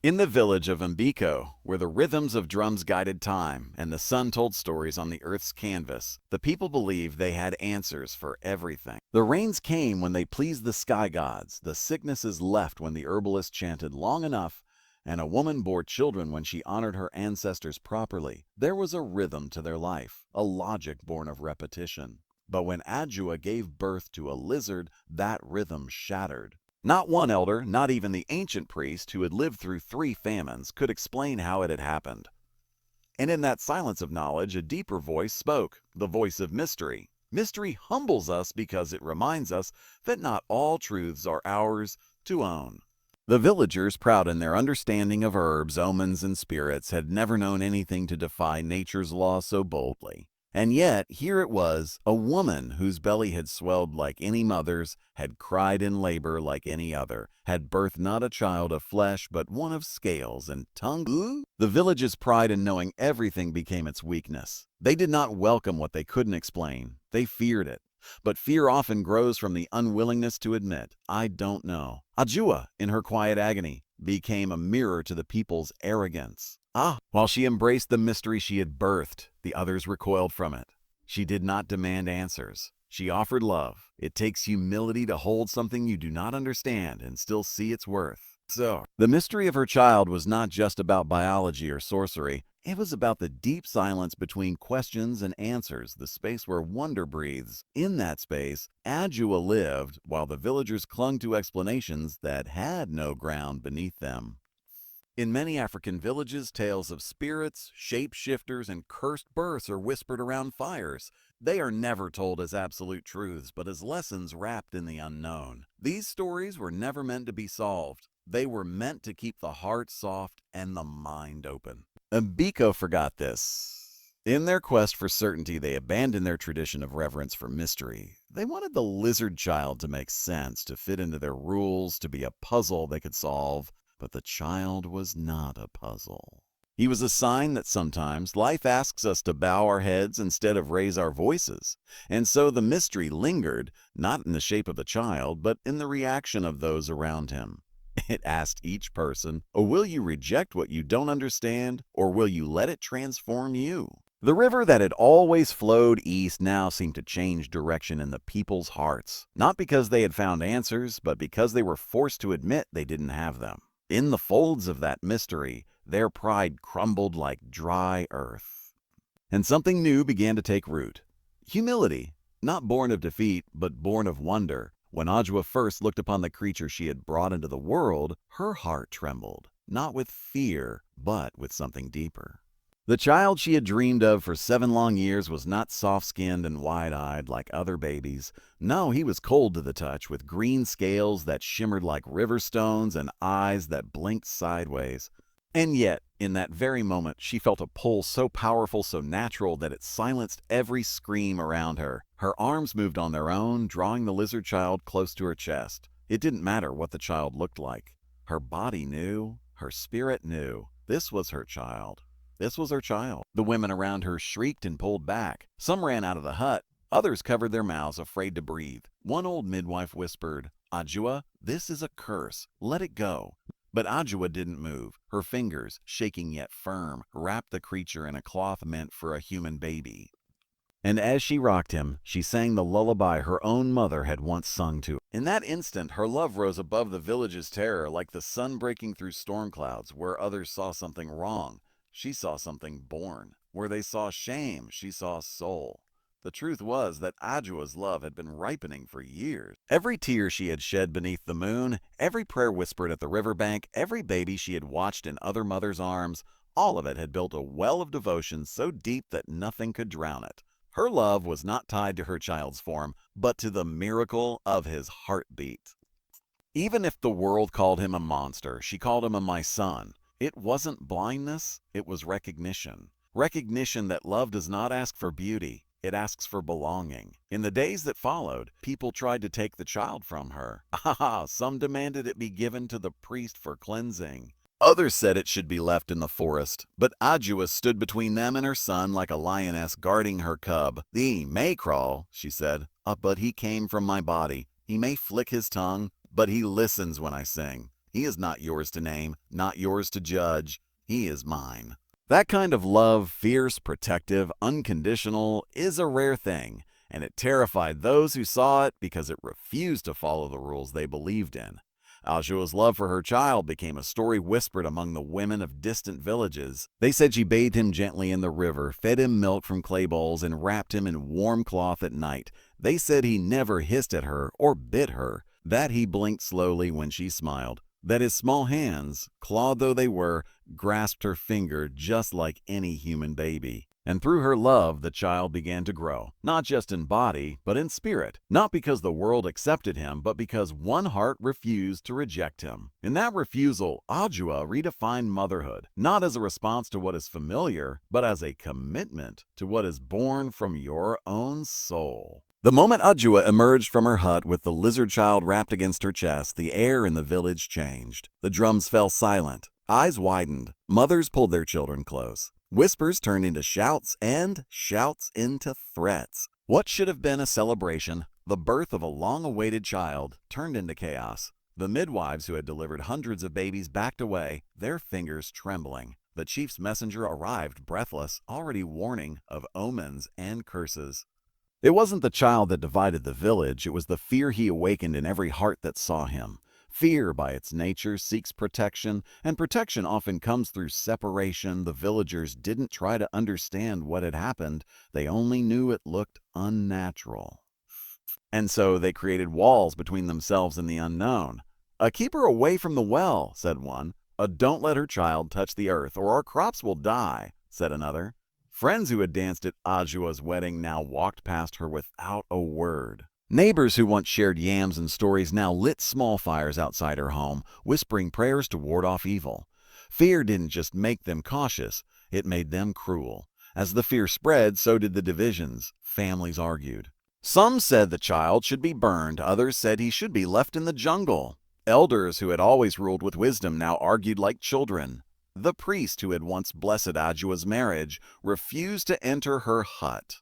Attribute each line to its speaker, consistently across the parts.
Speaker 1: In the village of Mbiko, where the rhythms of drums guided time and the sun told stories on the earth's canvas, the people believed they had answers for everything. The rains came when they pleased the sky gods, the sicknesses left when the herbalist chanted long enough, and a woman bore children when she honored her ancestors properly. There was a rhythm to their life, a logic born of repetition. But when Ajua gave birth to a lizard, that rhythm shattered. Not one elder, not even the ancient priest who had lived through 3 famines, could explain how it had happened. And in that silence of knowledge, a deeper voice spoke, the voice of mystery. Mystery humbles us because it reminds us that not all truths are ours to own. The villagers, proud in their understanding of herbs, omens, and spirits, had never known anything to defy nature's law so boldly. And yet, here it was, a woman whose belly had swelled like any mother's, had cried in labor like any other, had birthed not a child of flesh, but one of scales and tongue. Ooh. The village's pride in knowing everything became its weakness. They did not welcome what they couldn't explain. They feared it. But fear often grows from the unwillingness to admit, I don't know. Ajua, in her quiet agony, became a mirror to the people's arrogance. While she embraced the mystery she had birthed, the others recoiled from it. She did not demand answers. She offered love. It takes humility to hold something you do not understand and still see its worth. So, the mystery of her child was not just about biology or sorcery. It was about the deep silence between questions and answers, the space where wonder breathes. In that space, Ajua lived, while the villagers clung to explanations that had no ground beneath them. In many African villages, tales of spirits, shapeshifters, and cursed births are whispered around fires. They are never told as absolute truths, but as lessons wrapped in the unknown. These stories were never meant to be solved. They were meant to keep the heart soft and the mind open. Mbiko forgot this. In their quest for certainty, they abandoned their tradition of reverence for mystery. They wanted the lizard child to make sense, to fit into their rules, to be a puzzle they could solve. But the child was not a puzzle. He was a sign that sometimes life asks us to bow our heads instead of raise our voices. And so the mystery lingered, not in the shape of the child, but in the reaction of those around him. It asked each person, will you reject what you don't understand, or will you let it transform you? The river that had always flowed east now seemed to change direction in the people's hearts, not because they had found answers, but because they were forced to admit they didn't have them. In the folds of that mystery, their pride crumbled like dry earth. And something new began to take root. Humility, not born of defeat, but born of wonder. When Ajua first looked upon the creature she had brought into the world, her heart trembled, not with fear, but with something deeper. The child she had dreamed of for 7 long years was not soft-skinned and wide-eyed like other babies. No, he was cold to the touch, with green scales that shimmered like river stones and eyes that blinked sideways. And yet, in that very moment, she felt a pull so powerful, so natural, that it silenced every scream around her. Her arms moved on their own, drawing the lizard child close to her chest. It didn't matter what the child looked like. Her body knew, her spirit knew. This was her child. This was her child. The women around her shrieked and pulled back. Some ran out of the hut. Others covered their mouths, afraid to breathe. One old midwife whispered, Ajua, this is a curse. Let it go. But Ajua didn't move. Her fingers, shaking yet firm, wrapped the creature in a cloth meant for a human baby. And as she rocked him, she sang the lullaby her own mother had once sung to. In that instant, her love rose above the village's terror, like the sun breaking through storm clouds, where others saw something wrong. She saw something born. Where they saw shame, she saw soul. The truth was that Ajua's love had been ripening for years. Every tear she had shed beneath the moon, every prayer whispered at the riverbank, every baby she had watched in other mothers' arms, all of it had built a well of devotion so deep that nothing could drown it. Her love was not tied to her child's form, but to the miracle of his heartbeat. Even if the world called him a monster, she called him my son. It wasn't blindness, it was recognition. Recognition that love does not ask for beauty, it asks for belonging. In the days that followed, people tried to take the child from her. Some demanded it be given to the priest for cleansing. Others said it should be left in the forest, but Ajua stood between them and her son like a lioness guarding her cub. He may crawl, she said, but he came from my body. He may flick his tongue, but he listens when I sing. He is not yours to name, not yours to judge. He is mine. That kind of love, fierce, protective, unconditional, is a rare thing, and it terrified those who saw it because it refused to follow the rules they believed in. Ajua's love for her child became a story whispered among the women of distant villages. They said she bathed him gently in the river, fed him milk from clay bowls, and wrapped him in warm cloth at night. They said he never hissed at her or bit her, that he blinked slowly when she smiled, that his small hands, clawed though they were, grasped her finger just like any human baby. And through her love, the child began to grow, not just in body, but in spirit. Not because the world accepted him, but because one heart refused to reject him. In that refusal, Ajua redefined motherhood, not as a response to what is familiar, but as a commitment to what is born from your own soul. The moment Ajua emerged from her hut with the lizard child wrapped against her chest, the air in the village changed. The drums fell silent. Eyes widened. Mothers pulled their children close. Whispers turned into shouts, and shouts into threats. What should have been a celebration, the birth of a long-awaited child, turned into chaos. The midwives who had delivered hundreds of babies backed away, their fingers trembling. The chief's messenger arrived breathless, already warning of omens and curses. It wasn't the child that divided the village, it was the fear he awakened in every heart that saw him. Fear, by its nature, seeks protection, and protection often comes through separation. The villagers didn't try to understand what had happened, they only knew it looked unnatural. And so they created walls between themselves and the unknown. Keep her away from the well, said one. Don't let her child touch the earth, or our crops will die, said another. Friends who had danced at Ajua's wedding now walked past her without a word. Neighbors who once shared yams and stories now lit small fires outside her home, whispering prayers to ward off evil. Fear didn't just make them cautious, it made them cruel. As the fear spread, so did the divisions. Families argued. Some said the child should be burned, others said he should be left in the jungle. Elders who had always ruled with wisdom now argued like children. The priest who had once blessed Ajua's marriage refused to enter her hut.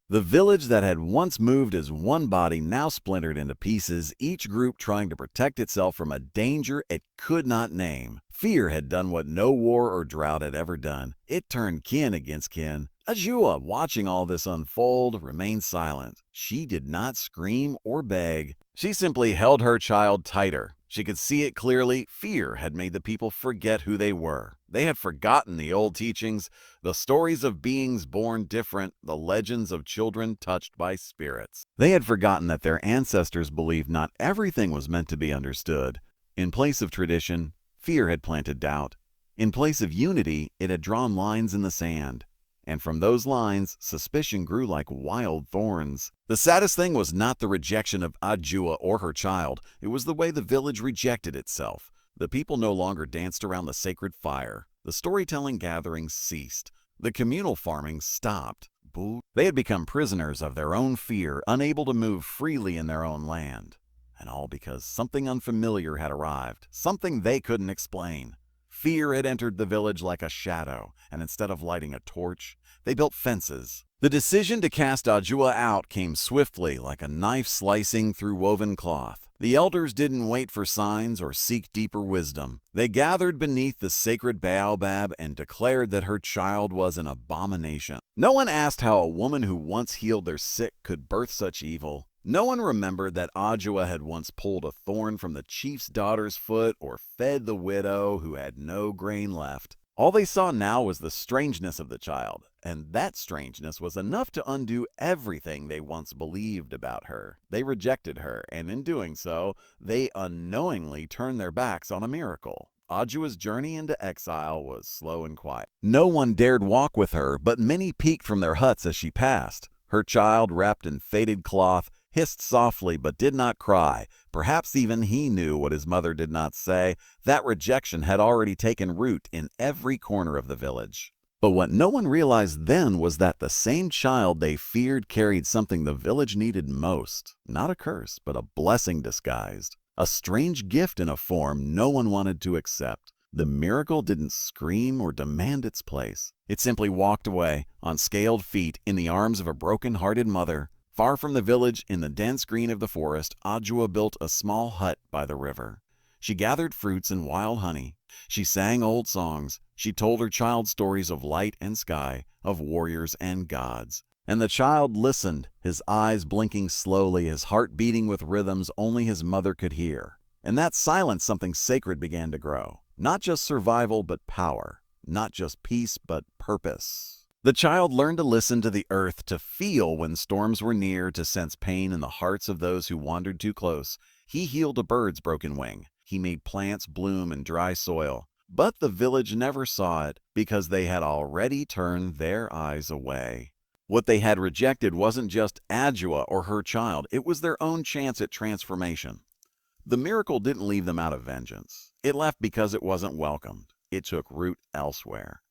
Speaker 1: The village that had once moved as one body now splintered into pieces, each group trying to protect itself from a danger it could not name. Fear had done what no war or drought had ever done. It turned kin against kin. Ajua, watching all this unfold, remained silent. She did not scream or beg. She simply held her child tighter. She could see it clearly. Fear had made the people forget who they were. They had forgotten the old teachings, the stories of beings born different, the legends of children touched by spirits. They had forgotten that their ancestors believed not everything was meant to be understood. In place of tradition, fear had planted doubt. In place of unity, it had drawn lines in the sand. And from those lines, suspicion grew like wild thorns. The saddest thing was not the rejection of Ajua or her child. It was the way the village rejected itself. The people no longer danced around the sacred fire. The storytelling gatherings ceased. The communal farming stopped. They had become prisoners of their own fear, unable to move freely in their own land. And all because something unfamiliar had arrived, something they couldn't explain. Fear had entered the village like a shadow, and instead of lighting a torch, they built fences. The decision to cast Ajua out came swiftly, like a knife slicing through woven cloth. The elders didn't wait for signs or seek deeper wisdom. They gathered beneath the sacred baobab and declared that her child was an abomination. No one asked how a woman who once healed their sick could birth such evil. No one remembered that Ajua had once pulled a thorn from the chief's daughter's foot or fed the widow who had no grain left. All they saw now was the strangeness of the child, and that strangeness was enough to undo everything they once believed about her. They rejected her, and in doing so, they unknowingly turned their backs on a miracle. Ajua's journey into exile was slow and quiet. No one dared walk with her, but many peeked from their huts as she passed. Her child, wrapped in faded cloth, hissed softly but did not cry. Perhaps even he knew what his mother did not say. That rejection had already taken root in every corner of the village. But what no one realized then was that the same child they feared carried something the village needed most. Not a curse, but a blessing disguised. A strange gift in a form no one wanted to accept. The miracle didn't scream or demand its place. It simply walked away, on scaled feet, in the arms of a broken-hearted mother. Far from the village, in the dense green of the forest, Ajua built a small hut by the river. She gathered fruits and wild honey. She sang old songs. She told her child stories of light and sky, of warriors and gods. And the child listened, his eyes blinking slowly, his heart beating with rhythms only his mother could hear. In that silence, something sacred began to grow. Not just survival, but power. Not just peace, but purpose. The child learned to listen to the earth, to feel when storms were near, to sense pain in the hearts of those who wandered too close. He healed a bird's broken wing. He made plants bloom in dry soil. But the village never saw it because they had already turned their eyes away. What they had rejected wasn't just Ajua or her child, it was their own chance at transformation. The miracle didn't leave them out of vengeance. It left because it wasn't welcomed. It took root elsewhere.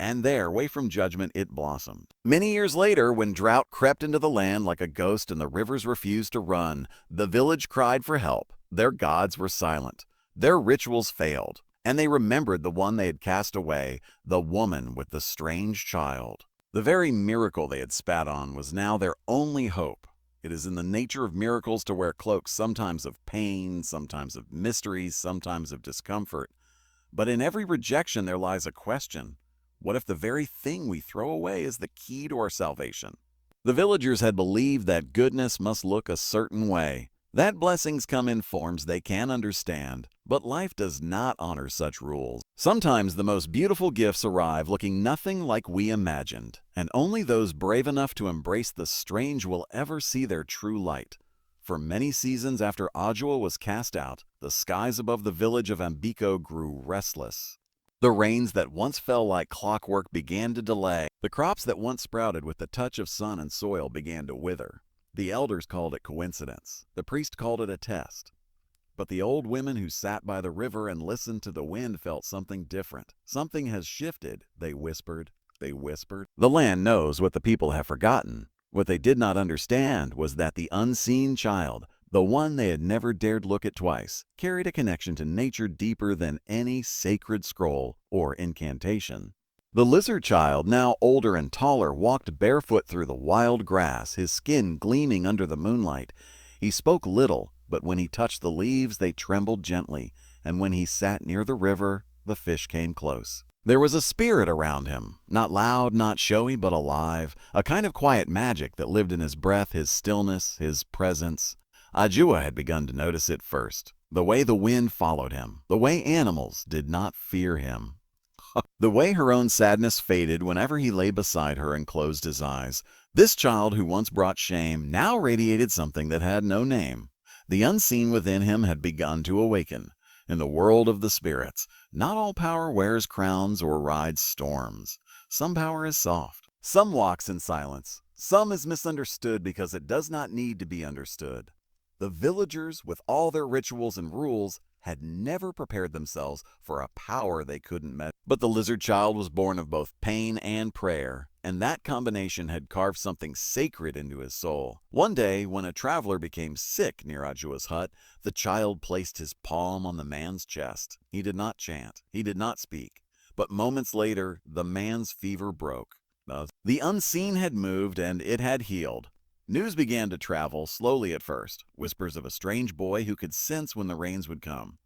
Speaker 1: And there, away from judgment, it blossomed. Many years later, when drought crept into the land like a ghost and the rivers refused to run, the village cried for help. Their gods were silent. Their rituals failed. And they remembered the one they had cast away, the woman with the strange child. The very miracle they had spat on was now their only hope. It is in the nature of miracles to wear cloaks, sometimes of pain, sometimes of mysteries, sometimes of discomfort. But in every rejection there lies a question. What if the very thing we throw away is the key to our salvation? The villagers had believed that goodness must look a certain way, that blessings come in forms they can't understand, but life does not honor such rules. Sometimes the most beautiful gifts arrive looking nothing like we imagined, and only those brave enough to embrace the strange will ever see their true light. For many seasons after Ajua was cast out, the skies above the village of Ambiko grew restless. The rains that once fell like clockwork began to delay. The crops that once sprouted with the touch of sun and soil began to wither. The elders called it coincidence. The priest called it a test. But the old women who sat by the river and listened to the wind felt something different. Something has shifted, they whispered. They whispered. The land knows what the people have forgotten. What they did not understand was that the unseen child, the one they had never dared look at twice, carried a connection to nature deeper than any sacred scroll or incantation. The lizard child, now older and taller, walked barefoot through the wild grass, his skin gleaming under the moonlight. He spoke little, but when he touched the leaves, they trembled gently, and when he sat near the river, the fish came close. There was a spirit around him, not loud, not showy, but alive, a kind of quiet magic that lived in his breath, his stillness, his presence. Ajua had begun to notice it first, the way the wind followed him, the way animals did not fear him. The way her own sadness faded whenever he lay beside her and closed his eyes. This child who once brought shame now radiated something that had no name. The unseen within him had begun to awaken. In the world of the spirits, not all power wears crowns or rides storms. Some power is soft. Some walks in silence. Some is misunderstood because it does not need to be understood. The villagers, with all their rituals and rules, had never prepared themselves for a power they couldn't measure. But the lizard child was born of both pain and prayer, and that combination had carved something sacred into his soul. One day, when a traveler became sick near Ajua's hut, the child placed his palm on the man's chest. He did not chant, he did not speak, but moments later, the man's fever broke. The unseen had moved, and it had healed. News began to travel, slowly at first, whispers of a strange boy who could sense when the rains would come,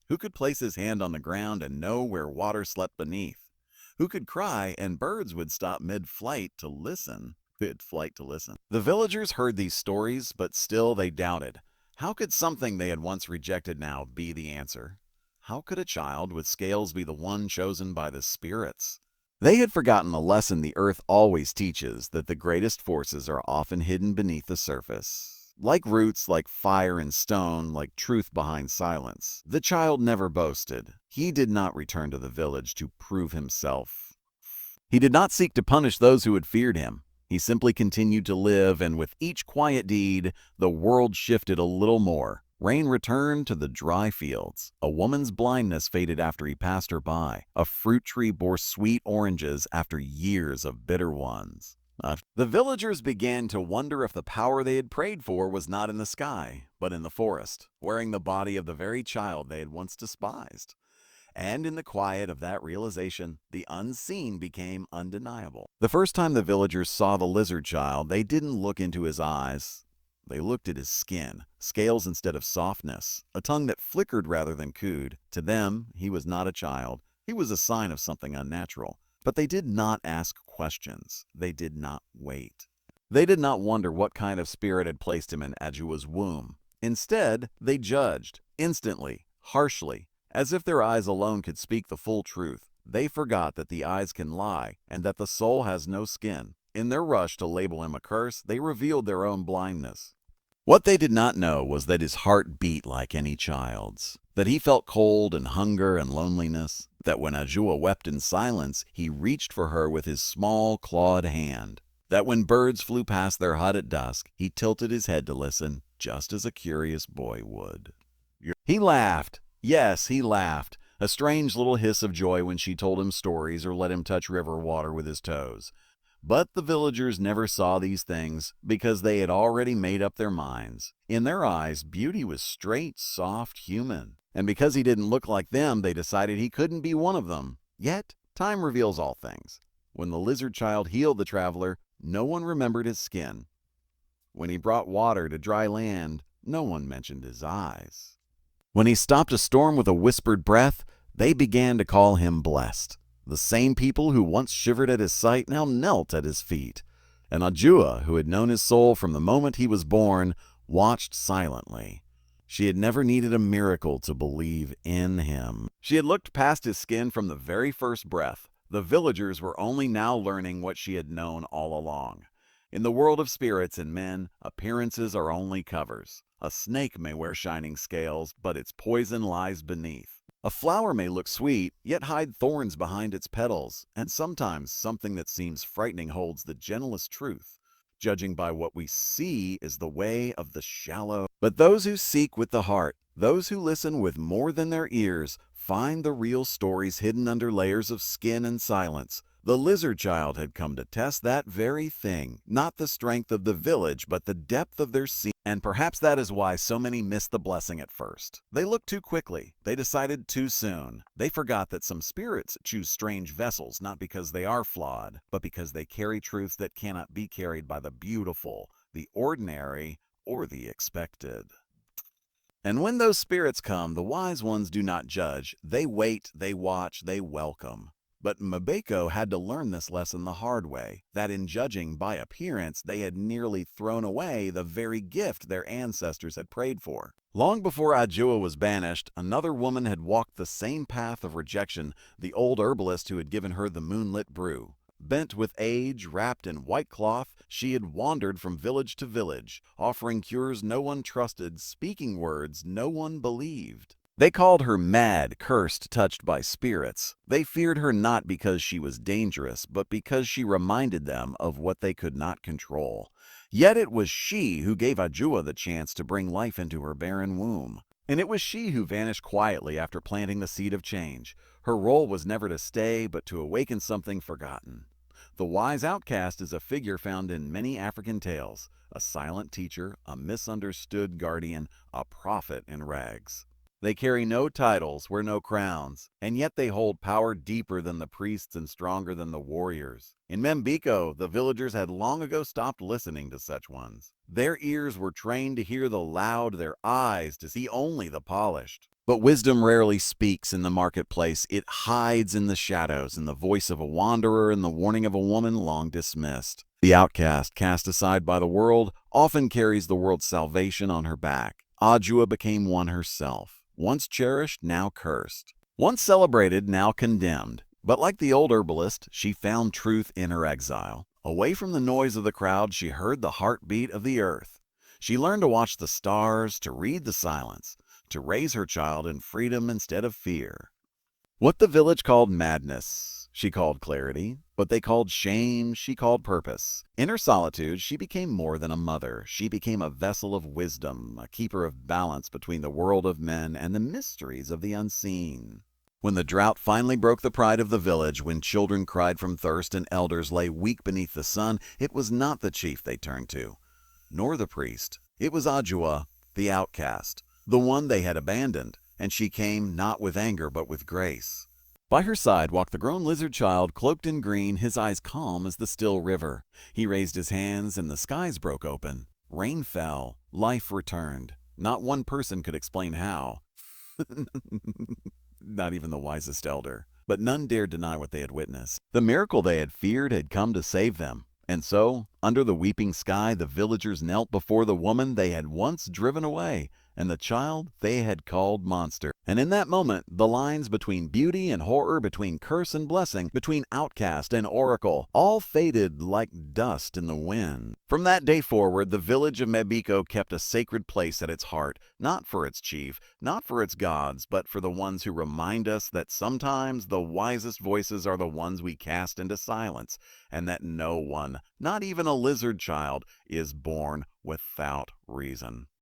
Speaker 1: who could place his hand on the ground and know where water slept beneath, who could cry and birds would stop mid-flight to listen. The villagers heard these stories, but still they doubted. How could something they had once rejected now be the answer? How could a child with scales be the one chosen by the spirits? They had forgotten a lesson the earth always teaches, that the greatest forces are often hidden beneath the surface. Like roots, like fire and stone, like truth behind silence. The child never boasted. He did not return to the village to prove himself. He did not seek to punish those who had feared him. He simply continued to live, and with each quiet deed, the world shifted a little more. Rain returned to the dry fields. A woman's blindness faded after he passed her by. A fruit tree bore sweet oranges after years of bitter ones. The villagers began to wonder if the power they had prayed for was not in the sky, but in the forest, wearing the body of the very child they had once despised. And in the quiet of that realization, the unseen became undeniable. The first time the villagers saw the lizard child, they didn't look into his eyes. They looked at his skin, scales instead of softness, a tongue that flickered rather than cooed. To them, he was not a child. He was a sign of something unnatural. But they did not ask questions. They did not wait. They did not wonder what kind of spirit had placed him in Ajua's womb. Instead, they judged, instantly, harshly, as if their eyes alone could speak the full truth. They forgot that the eyes can lie and that the soul has no skin. In their rush to label him a curse, they revealed their own blindness. What they did not know was that his heart beat like any child's, that he felt cold and hunger and loneliness, that when Ajua wept in silence, he reached for her with his small, clawed hand, that when birds flew past their hut at dusk, he tilted his head to listen, just as a curious boy would. He laughed. Yes, he laughed, a strange little hiss of joy when she told him stories or let him touch river water with his toes. But the villagers never saw these things because they had already made up their minds. In their eyes, beauty was straight, soft, human. And because he didn't look like them, they decided he couldn't be one of them. Yet, time reveals all things. When the lizard child healed the traveler, no one remembered his skin. When he brought water to dry land, no one mentioned his eyes. When he stopped a storm with a whispered breath, they began to call him blessed. The same people who once shivered at his sight now knelt at his feet. And Ajua, who had known his soul from the moment he was born, watched silently. She had never needed a miracle to believe in him. She had looked past his skin from the very first breath. The villagers were only now learning what she had known all along. In the world of spirits and men, appearances are only covers. A snake may wear shining scales, but its poison lies beneath. A flower may look sweet, yet hide thorns behind its petals, and sometimes something that seems frightening holds the gentlest truth. Judging by what we see is the way of the shallow. But those who seek with the heart, those who listen with more than their ears, find the real stories hidden under layers of skin and silence. The lizard child had come to test that very thing, not the strength of the village, but the depth of their seeing. And perhaps that is why so many missed the blessing at first. They looked too quickly. They decided too soon. They forgot that some spirits choose strange vessels, not because they are flawed, but because they carry truths that cannot be carried by the beautiful, the ordinary, or the expected. And when those spirits come, the wise ones do not judge. They wait, they watch, they welcome. But Mbeko had to learn this lesson the hard way, that in judging by appearance, they had nearly thrown away the very gift their ancestors had prayed for. Long before Ajua was banished, another woman had walked the same path of rejection, the old herbalist who had given her the moonlit brew. Bent with age, wrapped in white cloth, she had wandered from village to village, offering cures no one trusted, speaking words no one believed. They called her mad, cursed, touched by spirits. They feared her not because she was dangerous, but because she reminded them of what they could not control. Yet it was she who gave Ajua the chance to bring life into her barren womb. And it was she who vanished quietly after planting the seed of change. Her role was never to stay, but to awaken something forgotten. The wise outcast is a figure found in many African tales, a silent teacher, a misunderstood guardian, a prophet in rags. They carry no titles, wear no crowns, and yet they hold power deeper than the priests and stronger than the warriors. In Mbeko, the villagers had long ago stopped listening to such ones. Their ears were trained to hear the loud, their eyes to see only the polished. But wisdom rarely speaks in the marketplace. It hides in the shadows, in the voice of a wanderer and the warning of a woman long dismissed. The outcast, cast aside by the world, often carries the world's salvation on her back. Ajua became one herself. Once cherished, now cursed. Once celebrated, now condemned. But like the old herbalist, she found truth in her exile. Away from the noise of the crowd, she heard the heartbeat of the earth. She learned to watch the stars, to read the silence, to raise her child in freedom instead of fear. What the village called madness, she called clarity. What they called shame, she called purpose. In her solitude, she became more than a mother. She became a vessel of wisdom, a keeper of balance between the world of men and the mysteries of the unseen. When the drought finally broke the pride of the village, when children cried from thirst and elders lay weak beneath the sun, it was not the chief they turned to, nor the priest. It was Ajua, the outcast, the one they had abandoned, and she came not with anger but with grace. By her side walked the grown lizard child, cloaked in green, his eyes calm as the still river. He raised his hands, and the skies broke open. Rain fell, life returned. Not one person could explain how. Not even the wisest elder. But none dared deny what they had witnessed. The miracle they had feared had come to save them. And so, under the weeping sky, the villagers knelt before the woman they had once driven away, and the child they had called monster. And in that moment, the lines between beauty and horror, between curse and blessing, between outcast and oracle, all faded like dust in the wind. From that day forward, the village of Mebiko kept a sacred place at its heart, not for its chief, not for its gods, but for the ones who remind us that sometimes the wisest voices are the ones we cast into silence, and that no one, not even a lizard child, is born without reason.